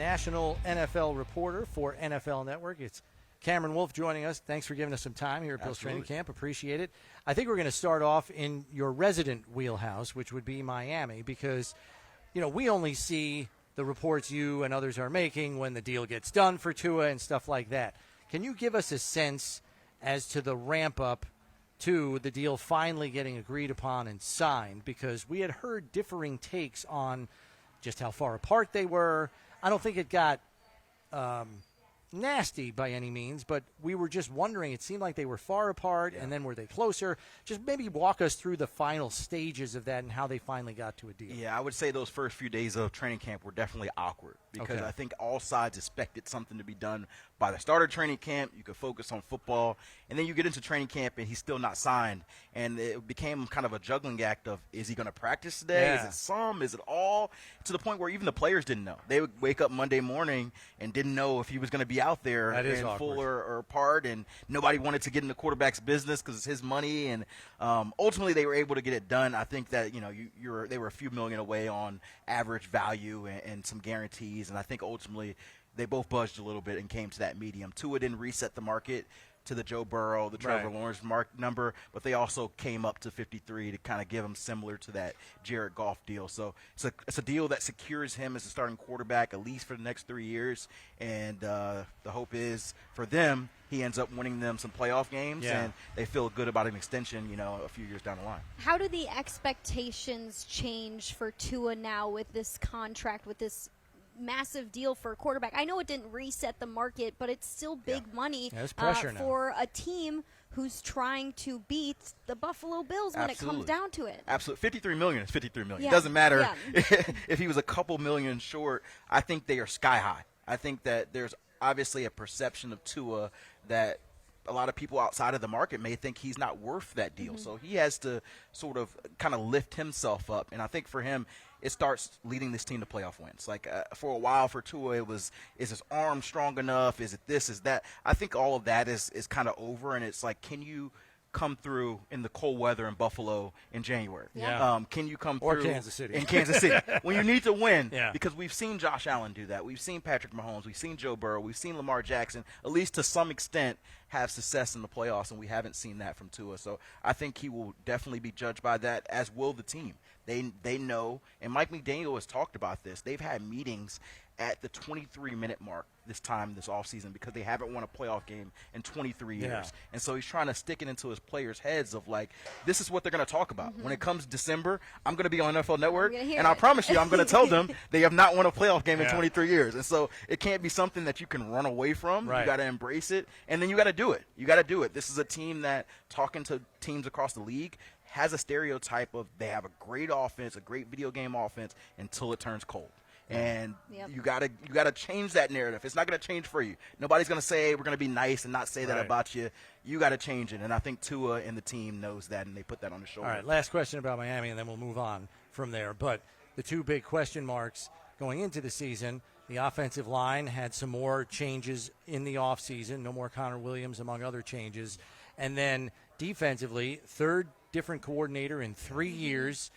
national NFL reporter for NFL Network. It's Cameron Wolfe joining us. Thanks for giving us some time here at Bills Training Camp. Appreciate it. I think we're going to start off in your resident wheelhouse, which would be Miami, because, you know, we only see the reports you and others are making when the deal gets done for Tua and stuff like that. Can you give us a sense as to the ramp-up to the deal finally getting agreed upon and signed? Because we had heard differing takes on just how far apart they were. I don't think it got nasty by any means, but we were just wondering. It seemed like they were far apart, and then were they closer? Just maybe walk us through the final stages of that and how they finally got to a deal. Yeah, I would say those first few days of training camp were definitely awkward because I think all sides expected something to be done by the start of training camp. You could focus on football, and then you get into training camp and he's still not signed, and it became kind of a juggling act of, is he going to practice today? Yeah. Is it some? Is it all? To the point where even the players didn't know. They would wake up Monday morning and didn't know if he was going to be out there in full or part, and nobody wanted to get in the quarterback's business because it's his money, and ultimately they were able to get it done. I think that, you know, they were a few million away on average value and some guarantees, and I think ultimately they both budged a little bit and came to that medium. Tua didn't reset the market to the Joe Burrow, the Trevor Lawrence number, but they also came up to 53 to kind of give him similar to that Jared Goff deal. So it's a deal that secures him as a starting quarterback at least for the next 3 years, and the hope is for them he ends up winning them some playoff games, and they feel good about an extension, you know, a few years down the line. How do the expectations change for Tua now with this contract, with this massive deal for a quarterback? I know it didn't reset the market, but it's still big money for a team who's trying to beat the Buffalo Bills when it comes down to it. Absolutely. $53 million is $53 million. It doesn't matter if he was a couple million short. I think they are sky high. I think that there's obviously a perception of Tua that a lot of people outside of the market may think he's not worth that deal. So he has to sort of kind of lift himself up. And I think for him, it starts leading this team to playoff wins. Like for a while for Tua, it was, is his arm strong enough? Is it this? Is that? I think all of that is kind of over. And it's like, can you come through in the cold weather in Buffalo in January? Can you come through Kansas City. in Kansas City when you need to win? Because we've seen Josh Allen do that. We've seen Patrick Mahomes. We've seen Joe Burrow. We've seen Lamar Jackson, at least to some extent, have success in the playoffs, and we haven't seen that from Tua. So I think he will definitely be judged by that, as will the team. They know, and Mike McDaniel has talked about this. They've had meetings at the 23-minute mark this offseason because they haven't won a playoff game in 23 years. And so he's trying to stick it into his players' heads of, like, this is what they're going to talk about. When it comes December, I'm going to be on NFL Network, and I promise you I'm going to tell them they have not won a playoff game in 23 years. And so it can't be something that you can run away from. You got to embrace it, and then you got to do it. You got to do it. This is a team that, talking to teams across the league, has a stereotype of they have a great offense, a great video game offense, until it turns cold. And you gotta change that narrative. It's not going to change for you. Nobody's going to say we're going to be nice and not say that about you. You got to change it. And I think Tua and the team knows that, and they put that on his shoulder. All right, last question about Miami, and then we'll move on from there. But the two big question marks going into the season, the offensive line had some more changes in the offseason. No more Connor Williams, among other changes. And then defensively, third different coordinator in 3 years.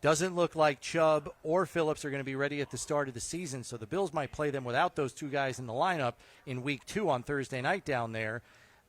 Doesn't look like Chubb or Phillips are going to be ready at the start of the season, so the Bills might play them without those two guys in the lineup in Week 2 on Thursday night down there.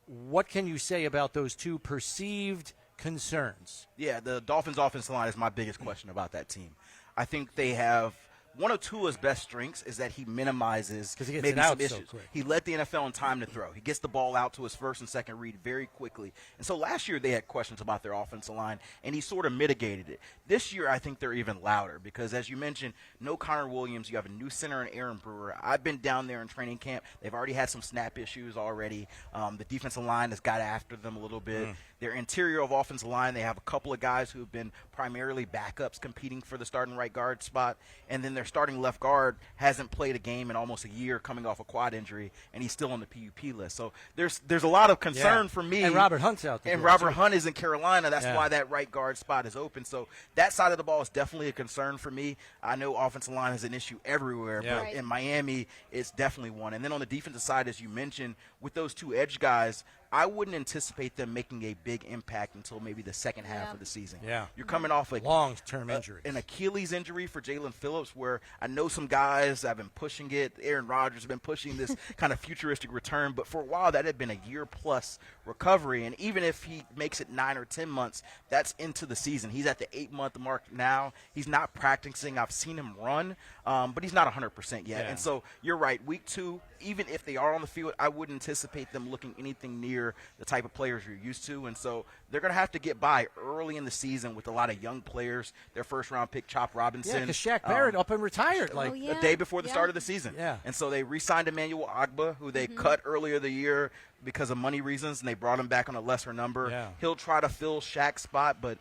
What can you say about those two perceived concerns? Yeah, the Dolphins' offensive line is my biggest question about that team. I think they have – one of Tua's best strengths is that he minimizes maybe some issues. So he led the NFL in time to throw. He gets the ball out to his first and second read very quickly. And so last year they had questions about their offensive line, and he sort of mitigated it. This year I think they're even louder because, as you mentioned, no Connor Williams. You have a new center in Aaron Brewer. I've been down there in training camp. They've already had some snap issues already. The defensive line has got after them a little bit. Their interior of offensive line, they have a couple of guys who have been primarily backups competing for the starting right guard spot. And then their starting left guard hasn't played a game in almost a year coming off a quad injury, and he's still on the PUP list. So there's a lot of concern for me. And Robert Hunt's out there. And Robert Hunt is in Carolina. That's why that right guard spot is open. So that side of the ball is definitely a concern for me. I know offensive line is an issue everywhere, but in Miami, it's definitely one. And then on the defensive side, as you mentioned, with those two edge guys, I wouldn't anticipate them making a big impact until maybe the second half of the season. Yeah. You're coming off a long-term injury. An Achilles injury for Jalen Phillips, where I know some guys have been pushing it. Aaron Rodgers has been pushing this kind of futuristic return, but for a while that had been a year-plus recovery. And even if he makes it 9 or 10 months, that's into the season. He's at the 8-month mark now. He's not practicing. I've seen him run, but he's not 100% yet. Yeah. And so you're right. Week 2, even if they are on the field, I wouldn't anticipate them looking anything near the type of players you're used to. And so they're going to have to get by early in the season with a lot of young players. Their first-round pick, Chop Robinson. Yeah, because Shaq Barrett up and retired a day before the start of the season. Yeah. And so they re-signed Emmanuel Ogbah, who they cut earlier the year because of money reasons, and they brought him back on a lesser number. Yeah. He'll try to fill Shaq's spot, but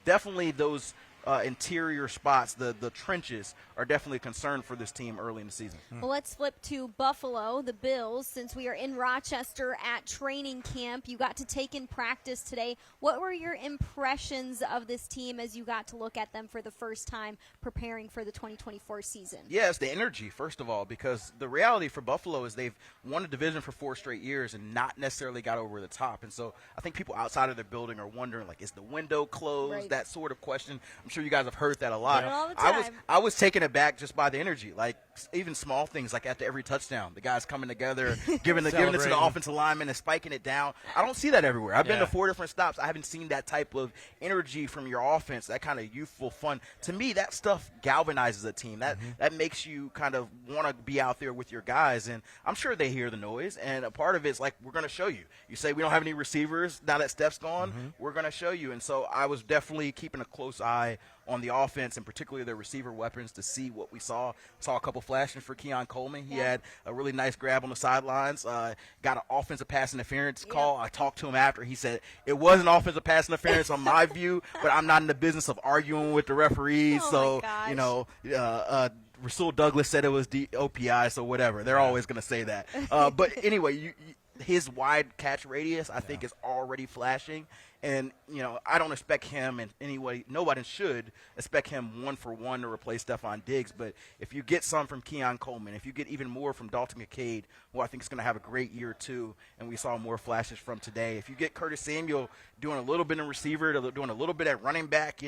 definitely those interior spots, the trenches, are definitely a concern for this team early in the season. Well, let's flip to Buffalo, the Bills, since we are in Rochester at training camp. You got to take in practice today. What were your impressions of this team as you got to look at them for the first time preparing for the 2024 season? Yes, the energy, first of all, because the reality for Buffalo is they've won a division for 4 straight years and not necessarily got over the top. And so I think people outside of their building are wondering, like, is the window closed? Right. That sort of question. I'm sure you guys have heard that a lot. Yeah. All the time. I was taken aback just by the energy, like even small things, like after every touchdown, the guys coming together, giving it to the offensive lineman and spiking it down. I don't see that everywhere. I've been to 4 different stops. I haven't seen that type of energy from your offense, that kind of youthful fun. To me, that stuff galvanizes a team. That makes you kind of want to be out there with your guys, and I'm sure they hear the noise, and a part of it is like, we're going to show you. You say we don't have any receivers now that Steph's gone, we're going to show you. And so I was definitely keeping a close eye on the offense and particularly their receiver weapons to see what we saw. Saw a couple flashes for Keon Coleman. He had a really nice grab on the sidelines. Got an offensive pass interference call. I talked to him after. He said it was an offensive pass interference on my view, but I'm not in the business of arguing with the referees. Rasul Douglas said it was OPI, so whatever. They're always going to say that. But anyway, his wide catch radius, I think, is already flashing. And, I don't expect him in any way. Nobody should expect him 1-for-1 to replace Stephon Diggs. But if you get some from Keon Coleman, if you get even more from Dalton Kincaid, who I think is going to have a great year too, and we saw more flashes from today. If you get Curtis Samuel doing a little bit in receiver, doing a little bit at running back,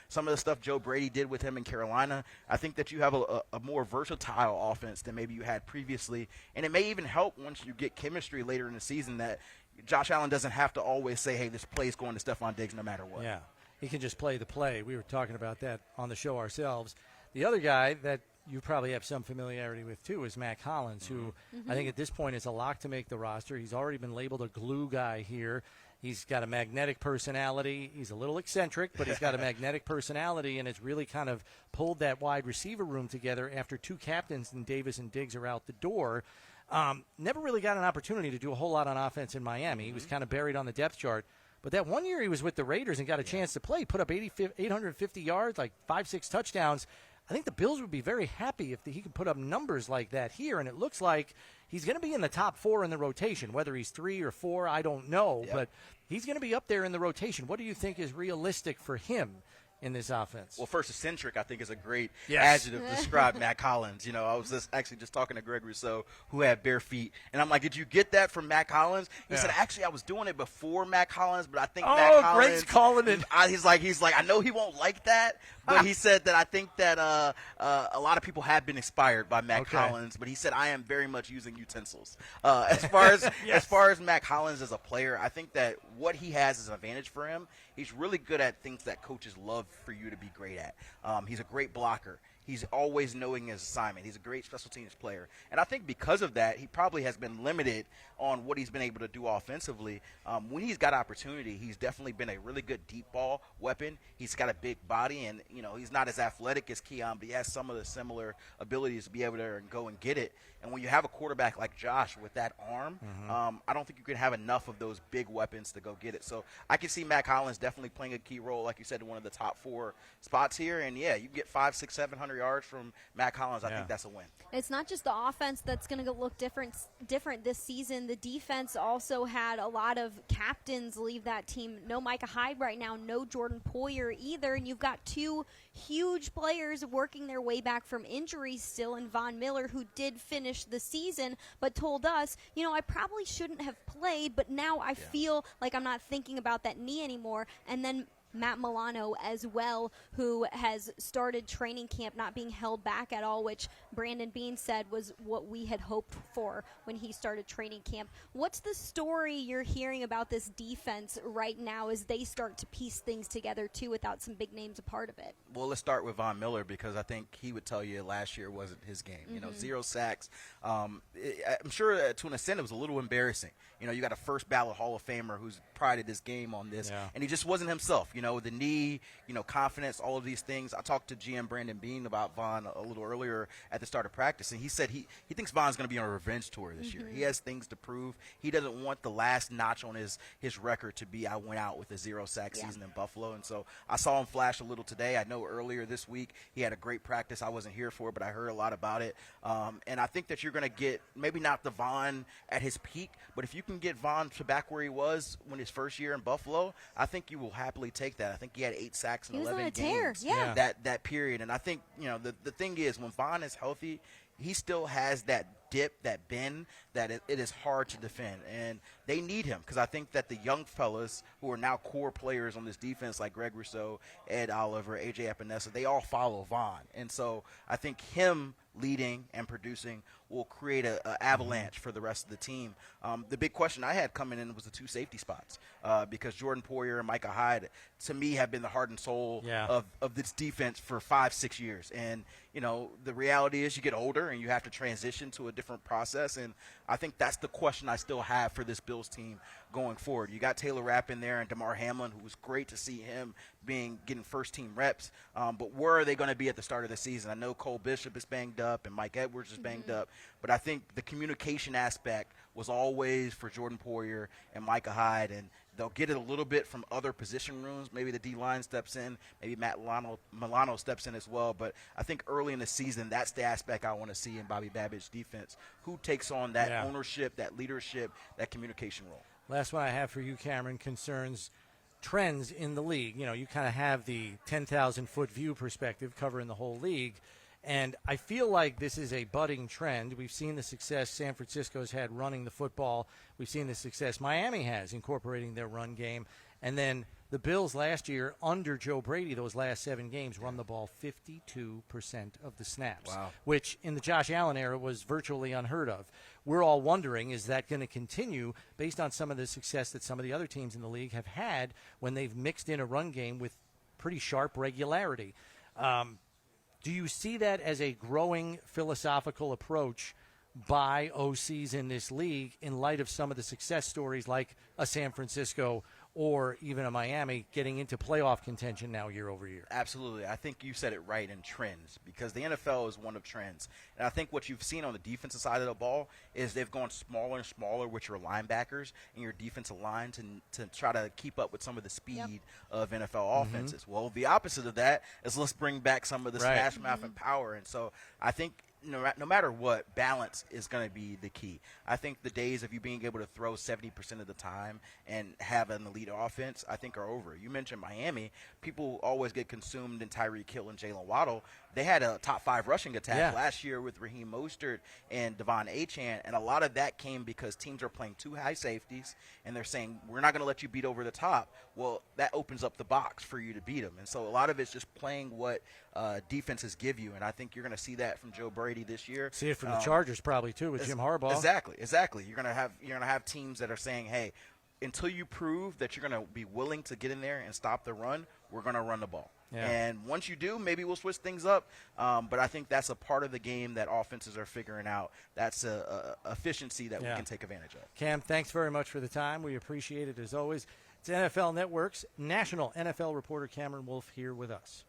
some of the stuff Joe Brady did with him in Carolina, I think that you have a more versatile offense than maybe you had previously. And it may even help once you get chemistry later in the season that Josh Allen doesn't have to always say, hey, this play's going to Stephon Diggs no matter what. Yeah, he can just play the play. We were talking about that on the show ourselves. The other guy that you probably have some familiarity with, too, is Mack Hollins, who I think at this point is a lock to make the roster. He's already been labeled a glue guy here. He's got a magnetic personality. He's a little eccentric, but he's got a magnetic personality, and it's really kind of pulled that wide receiver room together after 2 captains in Davis and Diggs are out the door. Never really got an opportunity to do a whole lot on offense in Miami. He was kind of buried on the depth chart. But that one year he was with the Raiders and got a chance to play, put up 850 yards, like 5-6 touchdowns. I think the Bills would be very happy if he could put up numbers like that here. And it looks like he's going to be in the top 4 in the rotation. Whether he's 3 or 4, I don't know. Yep. But he's going to be up there in the rotation. What do you think is realistic for him in this offense? Well, first, eccentric, I think, is a great adjective to describe Mack Hollins. I was actually just talking to Greg Rousseau, who had bare feet, and I'm like, did you get that from Mack Hollins? He said, actually, I was doing it before Mack Hollins, but I think Mack Hollins. Greg's calling it. He's like, I know he won't like that, but he said that I think that a lot of people have been inspired by Mack Hollins, but he said I am very much using utensils. As far as Mack Hollins as a player, I think that what he has is an advantage for him. He's really good at things that coaches love for you to be great at. He's a great blocker. He's always knowing his assignment. He's a great special teams player. And I think because of that, he probably has been limited on what he's been able to do offensively. When he's got opportunity, he's definitely been a really good deep ball weapon. He's got a big body, and, he's not as athletic as Keon, but he has some of the similar abilities to be able to go and get it. And when you have a quarterback like Josh with that arm, I don't think you can have enough of those big weapons to go get it. So I can see Mack Hollins definitely playing a key role, like you said, in one of the top 4 spots here. And, you get 500, 600, 700 yards from Mack Hollins, I think that's a win. It's not just the offense that's going to look different this season. The defense also had a lot of captains leave that team. No Micah Hyde right now, no Jordan Poyer either, and you've got two huge players working their way back from injuries still, and Von Miller, who did finish the season but told us, I probably shouldn't have played, but now I feel like I'm not thinking about that knee anymore. And then Matt Milano as well, who has started training camp not being held back at all, which Brandon Beane said was what we had hoped for when he started training camp. What's the story you're hearing about this defense right now as they start to piece things together, too, without some big names a part of it? Well, let's start with Von Miller, because I think he would tell you last year wasn't his game. 0 sacks. I'm sure to an extent it was a little embarrassing. You got a first ballot Hall of Famer who's prided his game on this, and he just wasn't himself. The knee, confidence, all of these things. I talked to GM Brandon Beane about Von a little earlier at the start of practice, and he said he thinks Von's going to be on a revenge tour this year. He has things to prove. He doesn't want the last notch on his record to be I went out with a 0-sack season in Buffalo. And so I saw him flash a little today. I know earlier this week he had a great practice. I wasn't here for it, but I heard a lot about it. And I think that you're going to get maybe not the Von at his peak, but if you can get Von to back where he was when his first year in Buffalo, I think you will happily take that. I think he had 8 sacks in 11 games that period. And I think, the thing is, when Von is healthy, he still has that dip, that bend, that it is hard to defend. And they need him, because I think that the young fellas who are now core players on this defense, like Greg Rousseau, Ed Oliver, A.J. Epinesa, they all follow Von. And so I think him leading and producing will create an avalanche for the rest of the team. The big question I had coming in was the 2 safety spots, because Jordan Poyer and Micah Hyde, to me, have been the heart and soul of this defense for 5-6 years. And, the reality is you get older and you have to transition to a different process. And I think that's the question I still have for this Bills team going forward. You got Taylor Rapp in there and DeMar Hamlin, who was great to see him getting first-team reps. But where are they going to be at the start of the season? I know Cole Bishop is banged up and Mike Edwards is banged up, but I think the communication aspect was always for Jordan Poyer and Micah Hyde, and they'll get it a little bit from other position rooms. Maybe the D-line steps in. Maybe Matt Milano steps in as well. But I think early in the season, that's the aspect I want to see in Bobby Babbitt's defense. Who takes on that ownership, that leadership, that communication role? Last one I have for you, Cameron, concerns trends in the league. You kind of have the 10,000-foot view perspective covering the whole league. And I feel like this is a budding trend. We've seen the success San Francisco's had running the football. We've seen the success Miami has incorporating their run game. And then the Bills last year, under Joe Brady, those last 7 games, run the ball 52% of the snaps, which in the Josh Allen era was virtually unheard of. We're all wondering, is that going to continue based on some of the success that some of the other teams in the league have had when they've mixed in a run game with pretty sharp regularity? Do you see that as a growing philosophical approach by OCs in this league in light of some of the success stories like a San Francisco or even a Miami getting into playoff contention now year over year? Absolutely. I think you said it right in trends, because the NFL is one of trends. And I think what you've seen on the defensive side of the ball is they've gone smaller and smaller with your linebackers and your defensive line to try to keep up with some of the speed of NFL offenses. Well, the opposite of that is let's bring back some of the smash mouth and power. And so I think no matter what, balance is going to be the key. I think the days of you being able to throw 70% of the time and have an elite offense, I think, are over. You mentioned Miami. People always get consumed in Tyreek Hill and Jalen Waddle. They had a top 5 rushing attack last year with Raheem Mostert and Devon Achane, and a lot of that came because teams are playing 2 high safeties, and they're saying, we're not going to let you beat over the top. Well, that opens up the box for you to beat them. And so a lot of it's just playing what defenses give you, and I think you're going to see that from Joe Brady this year. See it from the Chargers probably too with Jim Harbaugh. Exactly. You're going to have teams that are saying, hey, until you prove that you're going to be willing to get in there and stop the run, we're going to run the ball. And once you do, maybe we'll switch things up. But I think that's a part of the game that offenses are figuring out. That's a efficiency that we can take advantage of. Cam, thanks very much for the time. We appreciate it as always. It's NFL Network's national NFL reporter Cameron Wolfe here with us.